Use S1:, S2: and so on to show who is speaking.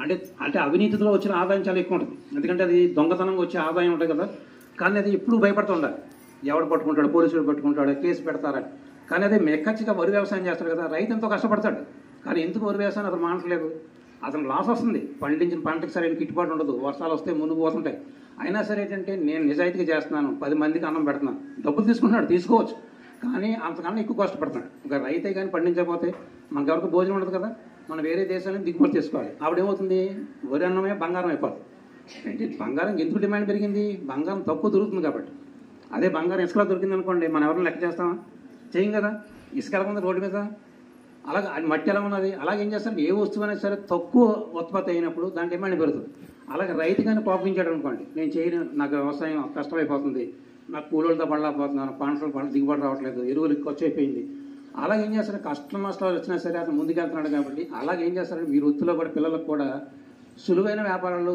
S1: అంటే అంటే అవినీతిలో వచ్చిన ఆదాయం చాలా ఎక్కువ ఉంటుంది. ఎందుకంటే అది దొంగతనంగా వచ్చే ఆదాయం ఉంటుంది కదా. కానీ అది ఎప్పుడు భయపడుతూ ఉండాలి. ఎవడు పట్టుకుంటాడు, పోలీసులు పట్టుకుంటాడు, కేసు పెడతారని. కానీ అదే మెక్కచ్చిగా వరి వ్యవసాయం చేస్తాడు కదా, రైతు ఎంతో కష్టపడతాడు. కానీ ఎందుకు వరి వ్యవసాయం అతను మానట్లేదు? అతను లాస్ వస్తుంది, పండించిన పంటకి సరైన గిట్టుబాటు ఉండదు, వర్షాలు వస్తే మునుగు పోతుంటాయి. అయినా సరే ఏంటంటే నేను నిజాయితీగా చేస్తున్నాను, 10 మందికి అన్నం పెడుతున్నాను, డబ్బులు తీసుకుంటున్నాడు, తీసుకోవచ్చు. కానీ అంతకన్నా ఎక్కువ కష్టపడుతున్నాడు. ఒక రైతే కానీ పండించకపోతే మనకు ఎవరికి భోజనం ఉండదు కదా. మనం వేరే దేశానికి దిగుబడి తీసుకోవాలి. అప్పుడేమవుతుంది, వరి అన్నమే బంగారం అయిపోతుంది. ఏంటి బంగారం ఎందుకు డిమాండ్ పెరిగింది? బంగారం తక్కువ దొరుకుతుంది కాబట్టి. అదే బంగారం ఇసుకలో దొరికింది అనుకోండి, మనం ఎవరైనా లెక్క చేస్తామా? చేయం కదా. ఇసుక ఎలా ఉంది రోడ్డు మీద, అలాగే అది మట్టి ఎలా ఉన్నది. అలాగే ఏం చేస్తారు, ఏ వస్తువు అయినా సరే తక్కువ ఉత్పత్తి అయినప్పుడు దాని డిమాండ్ పెరుగుతుంది. అలాగే రైతు కానీ కోపించాడు అనుకోండి, నేను చేయను, నాకు వ్యవసాయం కష్టమైపోతుంది, నాకు కూలీలతో పడలేకపోతున్నాను, పంటలు దిగుబడి రావట్లేదు, ఎరువులు ఖర్చు అయిపోయింది. అలాగే ఏం చేస్తారు, కష్టం నష్టాలు వచ్చినా సరే అతను ముందుకెళ్తున్నాడు కాబట్టి అలాగే ఏం చేస్తారంటే మీ వృత్తిలో కూడా పిల్లలకు కూడా సులువైన వ్యాపారాల్లో